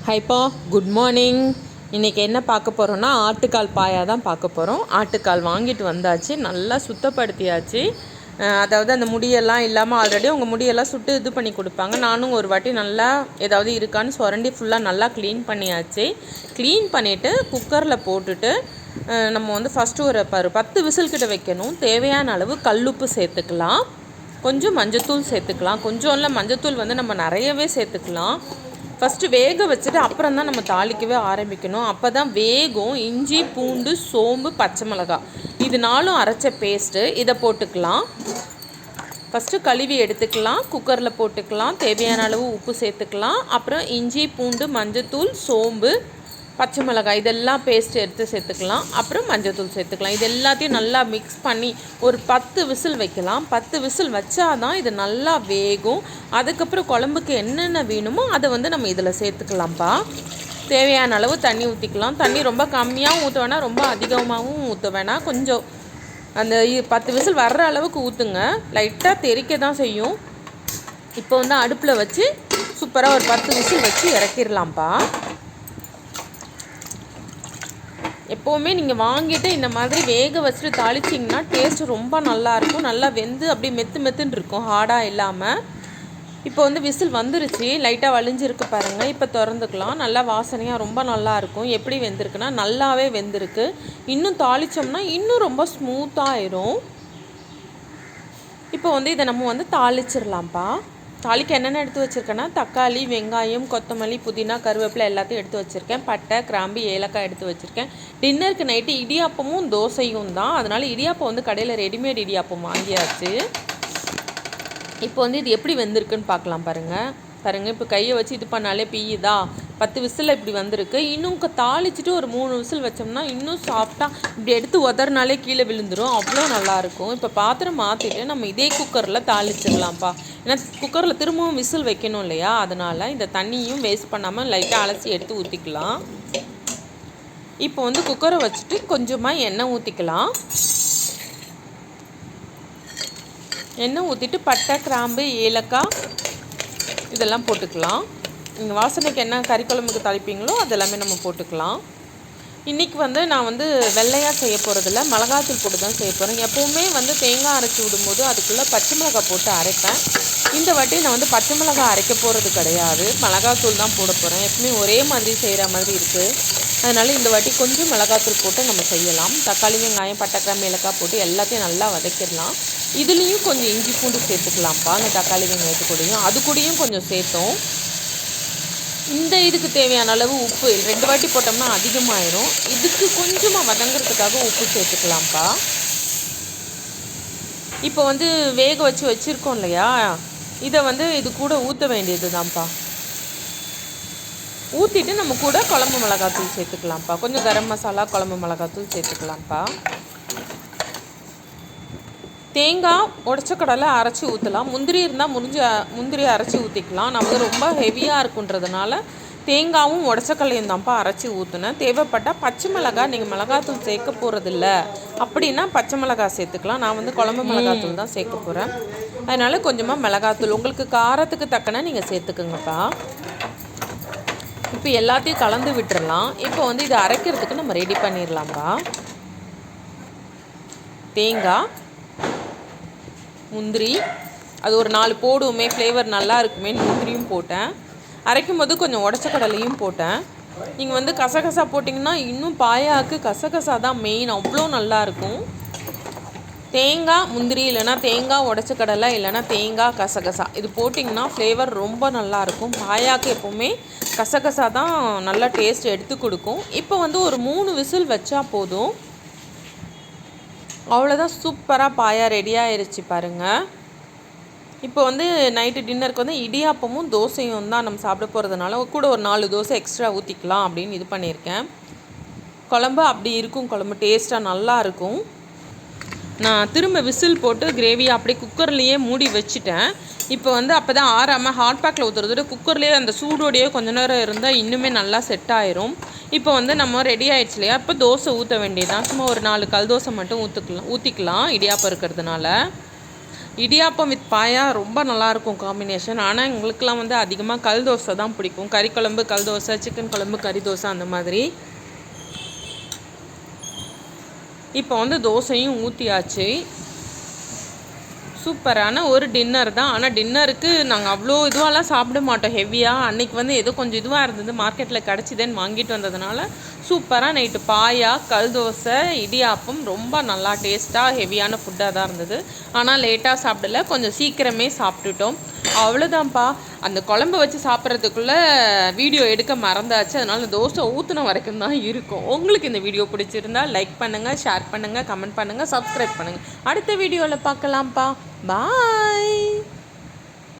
ஹைப்பா, good morning. இன்றைக்கி என்ன பார்க்க போகிறோன்னா ஆட்டுக்கால் பாயா தான் பார்க்க போகிறோம். ஆட்டுக்கால் வாங்கிட்டு வந்தாச்சு, நல்லா சுத்தப்படுத்தியாச்சு. அதாவது அந்த முடியெல்லாம் இல்லாமல் ஆல்ரெடி உங்கள் முடியெல்லாம் சுட்டு இது பண்ணி கொடுப்பாங்க. நானும் ஒரு வாட்டி நல்லா ஏதாவது இருக்கான்னு சுரண்டி ஃபுல்லாக நல்லா க்ளீன் பண்ணியாச்சு. க்ளீன் பண்ணிவிட்டு குக்கரில் போட்டுட்டு நம்ம வந்து ஃபஸ்ட்டு ஒரு 10 விசில் கிட்ட வைக்கணும். தேவையான அளவு கல்லுப்பு சேர்த்துக்கலாம், கொஞ்சம் மஞ்சத்தூள் சேர்த்துக்கலாம். கொஞ்சம் இல்லை, மஞ்சத்தூள் வந்து நம்ம நிறையவே சேர்த்துக்கலாம். ஃபஸ்ட்டு வேக வச்சுட்டு அப்புறம் தான் நம்ம தாளிக்கவே ஆரம்பிக்கணும். அப்போ தான் வேகும். இஞ்சி, பூண்டு, சோம்பு, பச்சை மிளகாய் இது 4ம் அரைச்ச பேஸ்ட்டு இதை போட்டுக்கலாம். ஃபஸ்ட்டு கழுவி எடுத்துக்கலாம், குக்கரில் போட்டுக்கலாம். தேவையான அளவு உப்பு சேர்த்துக்கலாம். அப்புறம் இஞ்சி, பூண்டு, மஞ்சத்தூள், சோம்பு, பச்சை மிளகாய் இதெல்லாம் பேஸ்ட் எடுத்து சேர்த்துக்கலாம். அப்புறம் மஞ்சத்தூள் சேர்த்துக்கலாம். இது எல்லாத்தையும் நல்லா மிக்ஸ் பண்ணி ஒரு 10 விசில் வைக்கலாம். 10 விசில் வச்சாதான் இது நல்லா வேகும். அதுக்கப்புறம் குழம்புக்கு என்னென்ன வேணுமோ அதை வந்து நம்ம இதில் சேர்த்துக்கலாம்ப்பா. தேவையான அளவு தண்ணி ஊற்றிக்கலாம். தண்ணி ரொம்ப கம்மியாகவும் ஊற்ற வேணாம், ரொம்ப அதிகமாகவும் ஊற்ற வேணாம். கொஞ்சம் அந்த 10 விசில் வர்ற அளவுக்கு ஊற்றுங்க. லைட்டாக தெறிக்க தான் செய்யும். இப்போ வந்து அடுப்பில் வச்சு சூப்பராக ஒரு 10 விசில் வச்சு இறக்கிடலாம்ப்பா. எப்போவுமே நீங்கள் வாங்கிட்டு இந்த மாதிரி வேக வச்சுட்டு தாளிச்சிங்கன்னா டேஸ்ட்டு ரொம்ப நல்லாயிருக்கும். நல்லா வெந்து அப்படியே மெத்துன்னு இருக்கும், ஹார்டாக இல்லாமல். இப்போ வந்து விசில் வந்துருச்சு, லைட்டாக வலிஞ்சிருக்கு பாருங்கள். இப்போ திறந்துக்கலாம். நல்லா வாசனையாக ரொம்ப நல்லாயிருக்கும். எப்படி வெந்திருக்குன்னா நல்லாவே வெந்திருக்கு. இன்னும் தாளித்தோம்னா இன்னும் ரொம்ப ஸ்மூத்தாக ஆயிரும். இப்போ வந்து இதை நம்ம வந்து தாளிச்சிடலாம்ப்பா. தாளிக்கு என்னென்ன எடுத்து வச்சுருக்கேன்னா தக்காளி, வெங்காயம், கொத்தமல்லி, புதினா, கருவேப்பிலை எல்லாத்தையும் எடுத்து வச்சுருக்கேன். பட்டை, கிராம்பு, ஏலக்காய் எடுத்து வச்சுருக்கேன். டின்னருக்கு நைட்டு இடியாப்பமும் தோசையும் தான். அதனால் இடியாப்பம் வந்து கடையில் ரெடிமேட் இடியாப்பம் வாங்கியாச்சு. இப்போ வந்து இது எப்படி வெந்திருக்குன்னு பார்க்கலாம் பாருங்கள். இப்போ கையை வச்சு இது பண்ணாலே பிய்யுதா. 10 விசில் இப்படி வந்திருக்கு. இன்னும் தாளிச்சிட்டு ஒரு 3 விசில் வச்சோம்னா இன்னும் சாஃப்டாக இப்படி எடுத்து உதறினாலே கீழே விழுந்துடும். அவ்வளோ நல்லாயிருக்கும். இப்போ பாத்திரம் மாற்றிட்டு நம்ம இதே குக்கரில் தாளிச்சிடலாம்ப்பா. ஏன்னா குக்கரில் திரும்பவும் விசில் வைக்கணும் இல்லையா, அதனால் இந்த தண்ணியும் வேஸ்ட் பண்ணாமல் லைட்டாக அலசி எடுத்து ஊற்றிக்கலாம். இப்போ வந்து குக்கரை வச்சுட்டு கொஞ்சமாக எண்ணெய் ஊற்றிக்கலாம். எண்ணெய் ஊற்றிட்டு பட்டை, கிராம்பு, ஏலக்காய் இதெல்லாம் போட்டுக்கலாம். நீங்கள் வாசனைக்கு என்ன கறி குழம்புக்கு தாளிப்பீங்களோ அதெல்லாமே நம்ம போட்டுக்கலாம். இன்றைக்கி வந்து நான் வந்து வெள்ளையாக செய்ய போகிறதில்ல, மிளகாத்தூள் போட்டு தான் செய்ய போகிறேன். எப்போவுமே வந்து தேங்காய் அரைச்சி விடும்போது அதுக்குள்ளே பச்சை மிளகாய் போட்டு அரைப்பேன். இந்த வாட்டி நான் வந்து பச்சை மிளகாய் அரைக்க போகிறது கிடையாது, மிளகாத்தூள் தான் போட போகிறேன். எப்பவுமே ஒரே மாதிரி செய்கிற மாதிரி இருக்குது. அதனால் இந்த வாட்டி கொஞ்சம் மிளகாத்தூள் போட்டு நம்ம செய்யலாம். தக்காளி, வெங்காயம், பட்டை, கிராம்பு, ஏலக்காய் போட்டு எல்லாத்தையும் நல்லா வதக்கிடலாம். இதுலேயும் கொஞ்சம் இஞ்சி பூண்டு சேர்த்துக்கலாம்ப்பா. அந்த தக்காளி வெங்காயத்து கூடயும் அது கூடயும் கொஞ்சம் சேர்த்தோம். இந்த இதுக்கு தேவையான அளவு உப்பு 2 வாட்டி போட்டோம்னா அதிகமாயிரும். இதுக்கு கொஞ்சமாக வதங்கிறதுக்காக உப்பு சேர்த்துக்கலாம்ப்பா. இப்போ வந்து வேக வச்சு வச்சுருக்கோம் இல்லையா, இதை வந்து இது கூட ஊற்ற வேண்டியது தான்ப்பா. ஊற்றிட்டு நம்ம கூட குழம்பு மிளகாத்தூள் சேர்த்துக்கலாம்ப்பா. கொஞ்சம் கரம் மசாலா, குழம்பு மிளகாத்தூள் சேர்த்துக்கலாம்ப்பா. தேங்காய் உடச்ச கடலை அரைச்சி ஊற்றலாம். முந்திரி இருந்தால் முந்திரியை அரைச்சி ஊற்றிக்கலாம். நான் வந்து ரொம்ப ஹெவியாக இருக்குன்றதுனால தேங்காயும் உடச்ச கடலையும் தான்ப்பா அரைச்சி ஊற்றுனேன். தேவைப்பட்டால் பச்சை மிளகாய் நீங்கள் மிளகாத்தூள் சேர்க்க போகிறதில்ல அப்படின்னா பச்சை மிளகாய் சேர்த்துக்கலாம். நான் வந்து குழம்பு மிளகாத்தூள் தான் சேர்க்க போகிறேன். அதனால் கொஞ்சமாக மிளகாத்தூள் உங்களுக்கு காரத்துக்கு தக்கன நீங்கள் சேர்த்துக்குங்கப்பா. இப்போ எல்லாத்தையும் கலந்து விட்டுறலாம். இப்போ வந்து இதை அரைக்கிறதுக்கு நம்ம ரெடி பண்ணிடலாம்ப்பா. தேங்காய், முந்திரி அது ஒரு 4 போடுவோமே, ஃப்ளேவர் நல்லா இருக்குமே, முந்திரியும் போட்டேன். அரைக்கும் போது கொஞ்சம் உடச்ச கடலையும் போட்டேன். நீங்கள் வந்து கசகசா போட்டிங்கன்னா இன்னும் பாயாவுக்கு கசகசா தான் மெயின், அவ்வளோ நல்லாயிருக்கும். தேங்காய், முந்திரி இல்லைனா தேங்காய் உடச்ச கடலை இல்லைனா தேங்காய் கசகசா இது போட்டிங்கன்னா ஃப்ளேவர் ரொம்ப நல்லாயிருக்கும். பாயாவுக்கு எப்போவுமே கசகசா தான் நல்லா டேஸ்ட் எடுத்து கொடுக்கும். இப்போ வந்து ஒரு 3 விசில் வச்சா போதும். அவ்வளோதான், சூப்பராக பாயா ரெடி ஆயிடுச்சு பாருங்கள். இப்போ வந்து நைட்டு டின்னருக்கு வந்து இடியாப்பமும் தோசையும் தான் நம்ம சாப்பிட போகிறதுனால கூட ஒரு 4 தோசை எக்ஸ்ட்ரா ஊற்றிக்கலாம் அப்படின்னு இது பண்ணியிருக்கேன். குழம்பு அப்படி இருக்கும், குழம்பு டேஸ்ட்டாக நல்லாயிருக்கும். நான் திரும்ப விசில் போட்டு கிரேவியை அப்படியே குக்கர்லேயே மூடி வச்சுட்டேன். இப்போ வந்து அப்போ தான் ஆறாமல் ஹாட் பேக்கில் ஊற்றுறதோட குக்கர்லேயே அந்த சூடோடையே கொஞ்ச நேரம் இருந்தால் இன்னுமே நல்லா செட் ஆயிரும். இப்போ வந்து நம்ம ரெடி ஆகிடுச்சு இல்லையா, இப்போ தோசை ஊற்ற வேண்டியதான். சும்மா ஒரு 4 கல் தோசை மட்டும் ஊற்றிக்கலாம் இடியாப்பம் இருக்கிறதுனால. இடியாப்பம் வித் பாயா ரொம்ப நல்லாயிருக்கும் காம்பினேஷன். ஆனால் எங்களுக்கெலாம் வந்து அதிகமாக கல் தோசை தான் பிடிக்கும். கறி குழம்பு கல் தோசை, சிக்கன் குழம்பு கறி தோசை அந்த மாதிரி. இப்போ வந்து தோசையும் ஊற்றியாச்சு. சூப்பரான ஒரு டின்னர் தான். ஆனால் டின்னருக்கு நாங்கள் அவ்வளோ இதுவாலாம் சாப்பிட மாட்டோம் ஹெவியாக. அன்றைக்கி வந்து ஏதோ கொஞ்சம் இதுவாக இருந்தது, மார்க்கெட்டில் கிடச்சிதுன்னு வாங்கிட்டு வந்ததுனால சூப்பராக நைட்டு பாயா, கல் தோசை, இடியாப்பம் ரொம்ப நல்லா டேஸ்ட்டாக ஹெவியான ஃபுட்டாக தான் இருந்தது. ஆனால் லேட்டாக சாப்பிடல, கொஞ்சம் சீக்கிரமே சாப்பிட்டுட்டோம். அவ்வளோதான்ப்பா. அந்த குழம்பு வச்சு சாப்பிட்றதுக்குள்ளே வீடியோ எடுக்க மறந்தாச்சு. அதனால் தோசை ஊற்றின வரைக்கும் தான் இருக்கும். உங்களுக்கு இந்த வீடியோ பிடிச்சிருந்தா லைக் பண்ணுங்கள், ஷேர் பண்ணுங்கள், கமெண்ட் பண்ணுங்கள், சப்ஸ்கிரைப் பண்ணுங்கள். அடுத்த வீடியோவில் பார்க்கலாம்ப்பா. பாய்.